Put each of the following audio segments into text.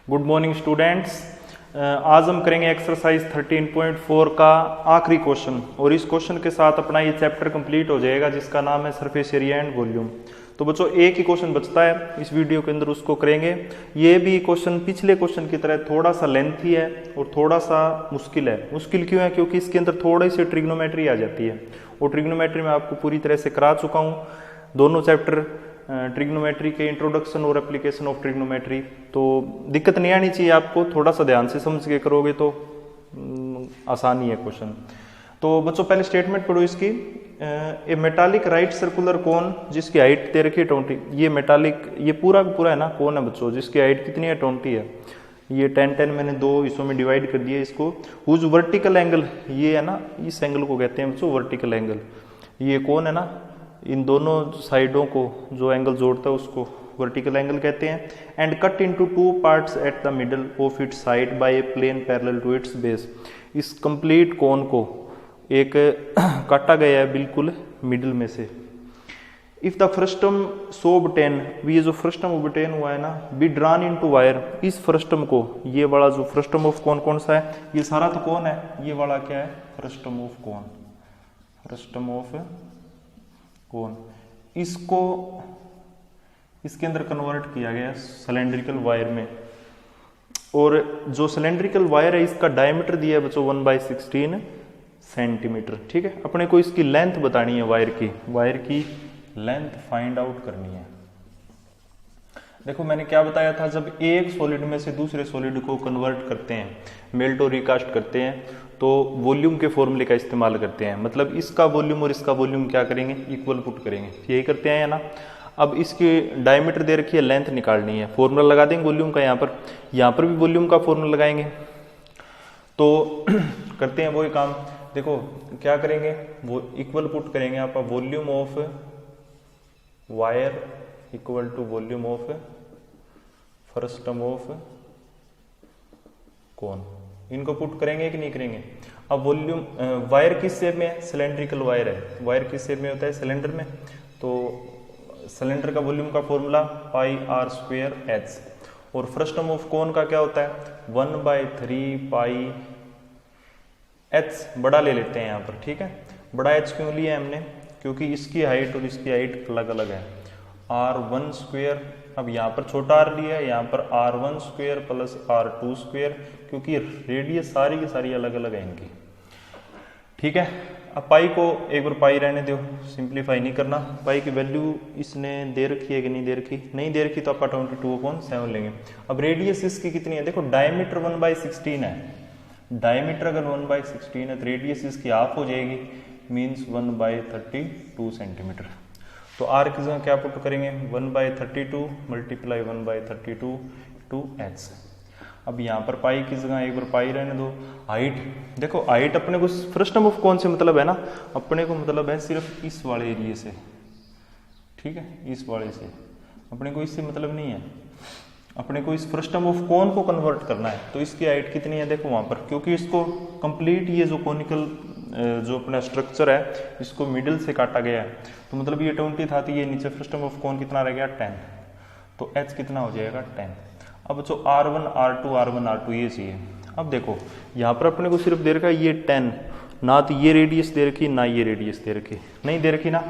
Good morning students. आज हम करेंगे एक्सरसाइज 13.4 का आखिरी क्वेश्चन और इस क्वेश्चन के साथ अपना ये चैप्टर कंप्लीट हो जाएगा जिसका नाम है सरफेस एरिया एंड वॉल्यूम। तो बच्चों एक ही क्वेश्चन बचता है इस वीडियो के अंदर, उसको करेंगे। ये भी क्वेश्चन पिछले क्वेश्चन की तरह थोड़ा सा लेंथी है और थोड़ा सा मुश्किल है। मुश्किल क्यों है? क्योंकि इसके अंदर थोड़ी सी ट्रिग्नोमेट्री आ जाती है और ट्रिग्नोमेट्री में आपको पूरी तरह से करा चुका हूँ दोनों चैप्टर, ट्रिग्नोमेट्री के इंट्रोडक्शन और एप्लीकेशन ऑफ ट्रिग्नोमेट्री। तो दिक्कत नहीं आनी चाहिए आपको, थोड़ा सा ध्यान से समझ के करोगे तो आसानी है क्वेश्चन। तो बच्चों पहले स्टेटमेंट पढ़ो इसकी। ए मेटालिक राइट सर्कुलर कोन जिसकी हाइट दे रखी है 20। ये मेटालिक, ये पूरा है ना कोन है बच्चों, जिसकी हाइट कितनी है 20 है। ये 10 मैंने दो हिस्सों में डिवाइड कर दिया इसको। हुज वर्टिकल एंगल, ये है ना, इस एंगल को कहते हैं बच्चों वर्टिकल एंगल। ये कौन है ना, इन दोनों साइडों को जो एंगल जोड़ता है उसको वर्टिकल एंगल कहते हैं। And cut into two parts at the middle of its side by a plane parallel to its base. इस कंप्लीट कोन को एक काटा गया है बिल्कुल मिडिल में से। If the frustum so obtain, ये जो फ्रस्टम ऑब्टेन हुआ है ना, बी ड्रॉन इनटू वायर, इस फ्रस्टम को, ये वाला जो फ्रस्टम ऑफ कोन कौन सा है, ये सारा तो कौन है, ये वाला क्या है frustum of cone, frustum of कोन। इसको इसके अंदर कन्वर्ट किया गया सिलेंड्रिकल वायर में, और जो सिलेंड्रिकल वायर है इसका डायमीटर दिया है बच्चों 1/16 सेंटीमीटर। ठीक है, अपने को इसकी लेंथ बतानी है, वायर की लेंथ फाइंड आउट करनी है। देखो मैंने क्या बताया था, जब एक सॉलिड में से दूसरे सॉलिड को कन्वर्ट करते हैं, मेल्ट और रिकास्ट करते हैं, तो वॉल्यूम के फॉर्मूले का इस्तेमाल करते हैं। मतलब इसका वॉल्यूम और इसका वॉल्यूम क्या करेंगे, इक्वल पुट करेंगे, यही करते हैं ना। अब इसकी डायमीटर दे रखी है, लेंथ निकालनी है, फॉर्मूला लगा देंगे वॉल्यूम का। यहाँ पर भी वॉल्यूम का फॉर्मूला लगाएंगे। तो करते हैं वही काम। देखो क्या करेंगे, वो इक्वल पुट करेंगे आप volume of wire equal to volume of frustum of cone. इनको पुट करेंगे कि नहीं करेंगे। अब वॉल्यूम, वायर किस शेप में है, सिलेंड्रिकल वायर है। वायर किस शेप में होता है, सिलेंडर में। तो सिलेंडर का वॉल्यूम का फॉर्मूला πr²h, और फ्रस्टम ऑफ कोन का क्या होता है 1/3 पाई h। बड़ा ले लेते हैं यहाँ पर, ठीक है। बड़ा h क्यों लिया हमने, क्योंकि इसकी हाइट और इसकी हाइट अलग अलग है। r1², अब यहाँ पर छोटा r लिया है, यहाँ पर r1² प्लस r2², क्योंकि रेडियस सारी की सारी अलग अलग है इनकी। ठीक है, अब पाई को एक बार पाई रहने दो, सिंप्लीफाई नहीं करना। पाई की वैल्यू इसने दे रखी है कि नहीं दे रखी, नहीं दे रखी तो आप 22/7 लेंगे। अब रेडियस इसकी कितनी है, देखो डायमीटर 1/16 है। डायमीटर अगर 1/16 है तो रेडियस इसकी हाफ हो जाएगी, मीन्स 1/32 सेंटीमीटर। तो आर की जगह क्या पुट करेंगे 1/32 मल्टीप्लाई 1/32 टू h। अब यहाँ पर पाई की जगह एक बार पाई रहने दो। हाइट, देखो हाइट अपने को फ्रस्टम ऑफ कौन से मतलब है ना, अपने को मतलब है सिर्फ इस वाले एरिया से, ठीक है, इस वाले से। अपने को इससे मतलब नहीं है, अपने को इस फ्रस्टम ऑफ कोन को कन्वर्ट करना है। तो इसकी हाइट कितनी है देखो वहां पर, क्योंकि इसको कंप्लीट ये जो कोनिकल जो अपना स्ट्रक्चर है इसको मिडिल से काटा गया है। तो मतलब ये 20 था, तो ये नीचे फ्रस्टम ऑफ कोन कितना रह गया 10। तो h कितना हो जाएगा 10। अब जो r1 r2 ये चाहिए। अब देखो यहाँ पर अपने को सिर्फ दे रखा है ये 10, ना तो ये रेडियस दे रखी ना ये रेडियस दे रखी, नहीं दे रखी ना।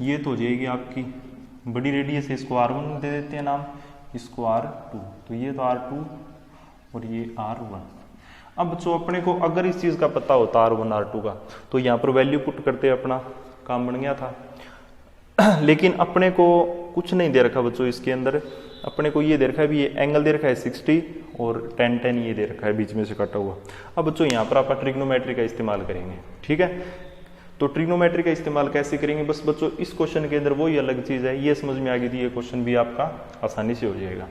ये तो हो जाएगी आपकी बड़ी रेडियस है, इसको r1 दे देते हैं नाम, इसको r2, तो ये तो r2 और ये r1। अब बच्चों अपने को अगर इस चीज का पता होता r1 r2 का, तो यहाँ पर वैल्यू पुट करते अपना काम बन गया था। लेकिन अपने को कुछ नहीं दे रखा बच्चों इसके अंदर। अपने को ये दे रखा है भी, ये एंगल दे रखा है 60 और 10 ये दे रखा है बीच में से काटा हुआ। अब बच्चों यहाँ पर आप ट्रिग्नोमेट्री का इस्तेमाल करेंगे, ठीक है। तो ट्रिग्नोमेट्री का इस्तेमाल कैसे करेंगे, बस बच्चों इस क्वेश्चन के अंदर वही अलग चीज है, ये समझ में आ गई थी, ये क्वेश्चन भी आपका आसानी से हो जाएगा।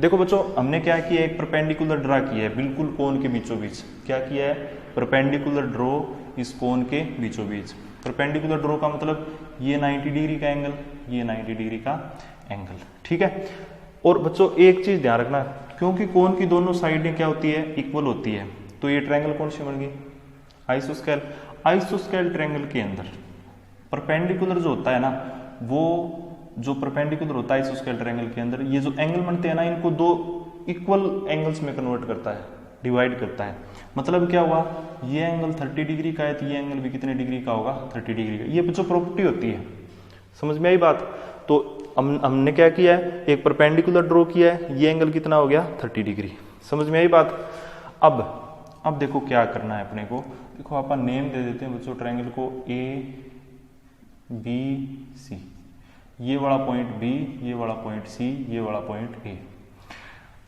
देखो बच्चों हमने क्या किया, एक परपेंडिकुलर ड्रा किया है बिल्कुल कोन के बीचों बीच। क्या किया है, परपेंडिकुलर ड्रॉ इस कोन के बीचों बीच। परपेंडिकुलर ड्रॉ का मतलब ये 90 डिग्री का एंगल, ये 90 डिग्री का एंगल, ठीक है। और बच्चों एक चीज ध्यान रखना, क्योंकि कोन की दोनों साइडें क्या होती है, इक्वल होती है, तो ये ट्रायंगल कौन सी बन गई, आइसोस्केल। आइसोस्केल ट्रायंगल के अंदर परपेंडिकुलर जो होता है ना, वो जो परपेंडिकुलर होता है आइसोस्केल ट्रायंगल के अंदर, ये जो एंगल बनते हैं ना, इनको दो इक्वल एंगल्स में कन्वर्ट करता है, डिवाइड करता है। मतलब क्या हुआ, ये एंगल 30 डिग्री का है तो ये एंगल भी कितने डिग्री का होगा, 30 डिग्री का। ये बच्चों प्रॉपर्टी होती है, समझ में आई बात। तो हमने क्या किया है, एक परपेंडिकुलर ड्रॉ किया है, ये एंगल कितना हो गया, 30 डिग्री। समझ में आई बात। अब देखो क्या करना है अपने को, देखो अपन नेम दे देते हैं बच्चों ट्रायंगल को ए बी सी, ये वाला पॉइंट बी, ये वाला पॉइंट सी, ये वाला पॉइंट ए।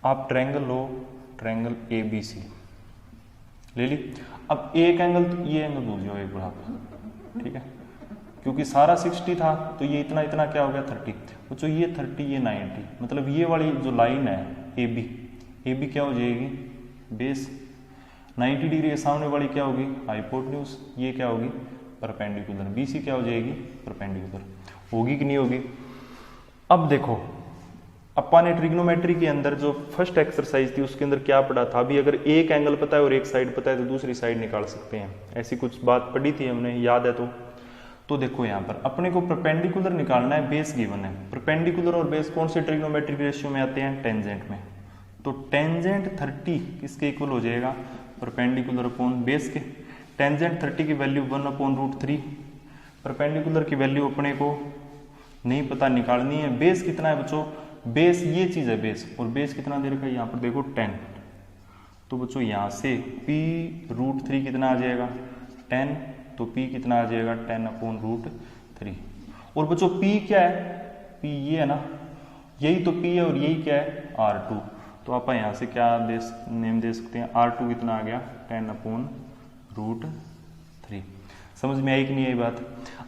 आप ट्रायंगल लो, ट्रायंगल ए बी सी ले ली। अब एक एंगल, तो ये एंगल भूल जाओ एक बार आप, ठीक है, क्योंकि सारा 60 था तो ये इतना इतना क्या हो गया 30। बच्चों ये 30 ये 90, मतलब ये वाली जो लाइन है ए बी क्या हो जाएगी, बेस। 90 डिग्री के सामने वाली क्या होगी, हाइपोटेन्यूज। ये क्या होगी, परपेंडिकुलर। बीसी क्या हो जाएगी, परपेंडिकुलर। होगी कि नहीं होगी। अब देखो अपन ने ट्रिग्नोमेट्री के अंदर जो फर्स्ट एक्सरसाइज थी उसके अंदर क्या पढ़ा था, अभी अगर एक एंगल पता है और एक साइड पता है तो दूसरी साइड निकाल सकते हैं, ऐसी कुछ बात पढ़ी थी हमने, याद है तो देखो यहाँ पर अपने को परपेंडिकुलर निकालना है, बेस गिवन है। परपेंडिकुलर और बेस कौन से ट्रिग्नोमेट्रिक रेशियो में आते हैं, टेंजेंट में। तो टेंजेंट 30 किसके इक्वल हो जाएगा, परपेंडिकुलर अपॉन बेस के। टेंजेंट 30 की वैल्यू 1/√3, परपेंडिकुलर की वैल्यू अपने को नहीं पता, निकालनी है। बेस कितना है बच्चों, बेस ये चीज है बेस, और बेस कितना दे रखा है यहाँ पर देखो 10। तो बच्चों यहाँ से p√3 कितना आ जाएगा 10, तो p कितना आ जाएगा 10/√3। और बच्चों p क्या है, p ये है ना, यही तो p है और यही क्या है r2। तो आप यहाँ से क्या नेम दे सकते हैं, r2 कितना आ गया 10/√3। समझ में आई कि नहीं आई बात।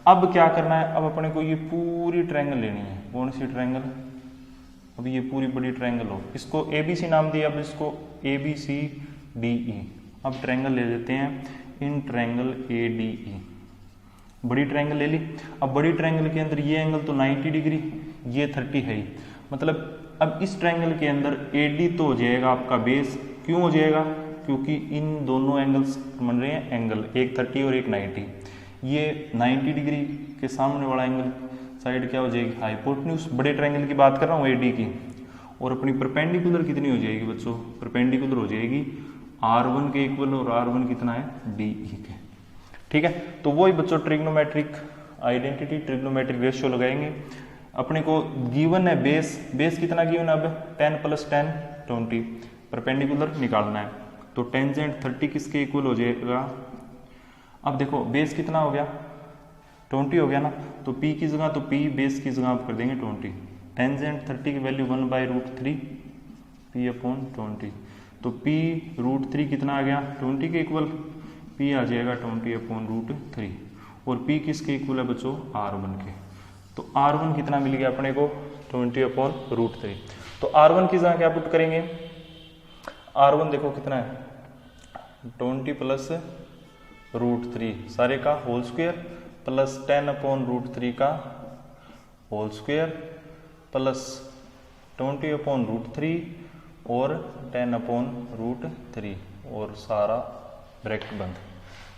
अब क्या करना है, अब अपने को ये पूरी ट्रायंगल लेनी है। कौन सी ट्रायंगल, अब ये पूरी बड़ी ट्रायंगल हो, इसको ABC नाम दिया, अब इसको ABCDE। अब ट्रायंगल ले लेते हैं इन ट्रायंगल ADE। बड़ी ट्रायंगल ले ली। अब बड़ी ट्रायंगल के अंदर ये एंगल तो 90 डिग्री, ये 30 है ही, मतलब अब इस ट्रायंगल के अंदर AD तो हो जाएगा आपका बेस। क्यों हो जाएगा, क्योंकि इन दोनों एंगल्स बन रहे हैं एंगल, एक 30 और एक 90। ये 90 डिग्री के सामने वाला एंगल साइड क्या हो जाएगी, हाइपोटेन्यूज। बड़े ट्रायंगल की बात कर रहा हूँ AD की। और अपनी परपेंडिकुलर कितनी हो जाएगी बच्चों, परपेंडिकुलर हो जाएगी R1 के इक्वल, और R1 कितना है DE के, ठीक है। तो वही बच्चों ट्रिग्नोमेट्रिक आइडेंटिटी, ट्रिग्नोमेट्रिक रेशियो लगाएंगे। अपने को गिवन है बेस कितना गिवन है, अब 10 + 10 20, परपेंडिकुलर निकालना है। तो टेंजेंट 30 किसके इक्वल हो जाएगा। अब देखो बेस कितना हो गया 20 हो गया ना, तो p की जगह, तो p बेस की जगह आप कर देंगे 20। टेंजेंट 30 की वैल्यू 1/√3 p/20, तो p√3 कितना आ गया 20 के इक्वल, p आ जाएगा 20/√3। और p किसके इक्वल है बच्चों, R1 के। तो R1 कितना मिल गया अपने को 20/√3। तो R1 की जगह क्या पुट करेंगे, R1 देखो कितना है 20 + √3 सारे का होल स्क्वायर, प्लस 10/√3 का होल स्क्वायर, प्लस 20/√3 और 10/√3, और सारा ब्रैकेट बंद,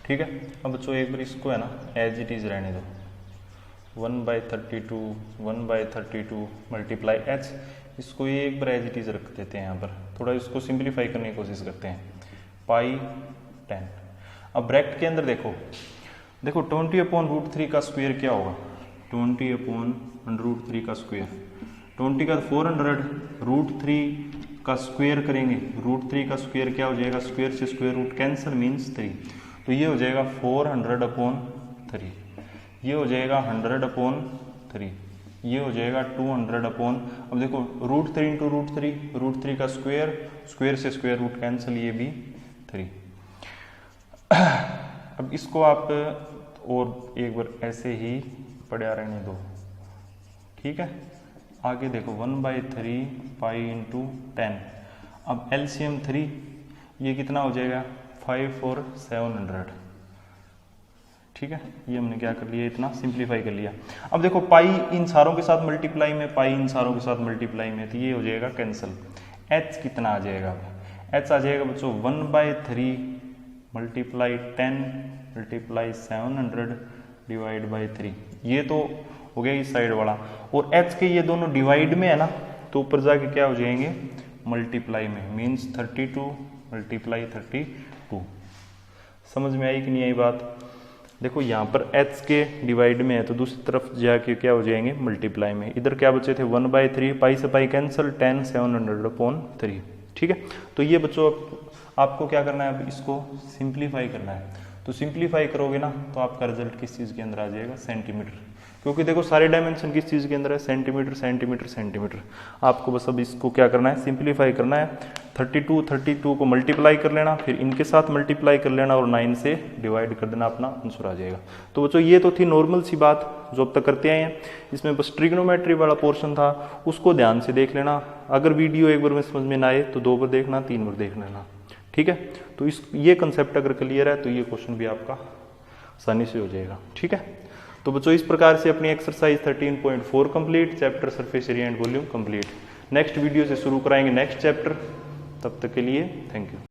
ठीक है। अब बच्चों एक बार इसको है ना एज इट इज रहने दो, 1/32 मल्टीप्लाई h, इसको ये एक बार एज इट इज रख देते हैं यहाँ पर, थोड़ा इसको सिंप्लीफाई करने की कोशिश करते हैं, π10। अब ब्रैकेट के अंदर देखो 20/√3 का स्क्वायर क्या होगा, 20/√3 का स्क्वायर, 20 का 400, √3 का स्क्वायर करेंगे, √3 का स्क्वायर क्या हो जाएगा, स्क्वायर से स्क्वायर रूट कैंसिल मीन्स 3, तो ये हो जाएगा 400/3, ये हो जाएगा 100/3, ये हो जाएगा 200/, अब देखो √3 × √3 का स्क्वायर, स्क्वायर से स्क्वायर रूट कैंसिल, ये भी 3। अब इसको आप और एक बार ऐसे ही पढ़ा रहने दो, ठीक है। आगे देखो 1/3 π × 10, अब LCM 3, ये कितना हो जाएगा 5 और 700, ठीक है। ये हमने क्या कर लिया, इतना सिंप्लीफाई कर लिया। अब देखो पाई इन सारों के साथ मल्टीप्लाई में, पाई इन सारों के साथ मल्टीप्लाई में, तो ये हो जाएगा कैंसिल। h कितना आ जाएगा, h आ जाएगा बच्चों 1/3 मल्टीप्लाई 10 मल्टीप्लाई 700 डिवाइड बाई 3, ये तो हो गया इस साइड वाला। और h के ये दोनों डिवाइड में है ना, तो ऊपर जाके क्या हो जाएंगे मल्टीप्लाई में, मीन्स 32 मल्टीप्लाई 32। समझ में आई कि नहीं आई बात? देखो यहाँ पर h के डिवाइड में है तो दूसरी तरफ जाके क्या हो जाएंगे मल्टीप्लाई में। इधर क्या बचे थे 1/3, पाई से पाई कैंसिल, 10 700/3। ठीक है, तो ये बच्चों आपको क्या करना है, अब इसको सिंप्लीफाई करना है। तो सिंप्लीफाई करोगे ना तो आपका रिजल्ट किस चीज़ के अंदर आ जाएगा, सेंटीमीटर। क्योंकि देखो सारे डायमेंशन किस चीज़ के अंदर है, सेंटीमीटर सेंटीमीटर सेंटीमीटर। आपको बस अब इसको क्या करना है, सिंप्लीफाई करना है। 32 को मल्टीप्लाई कर लेना, फिर इनके साथ मल्टीप्लाई कर लेना और 9 से डिवाइड कर देना, अपना आंसर आ जाएगा। तो बच्चों ये तो थी नॉर्मल सी बात जो अब तक करते आए हैं। इसमें बस ट्रिग्नोमेट्री वाला पोर्शन था, उसको ध्यान से देख लेना। अगर वीडियो एक बार में समझ में ना आए तो 2 बार देखना, 3 बार देख लेना। ठीक है, तो ये कंसेप्ट अगर क्लियर है तो ये क्वेश्चन भी आपका आसानी से हो जाएगा। ठीक है, तो बच्चों इस प्रकार से अपनी exercise 13.4 complete, chapter surface area and volume complete. Next video से शुरू कराएंगे नेक्स्ट चैप्टर। तब तक के लिए थैंक यू।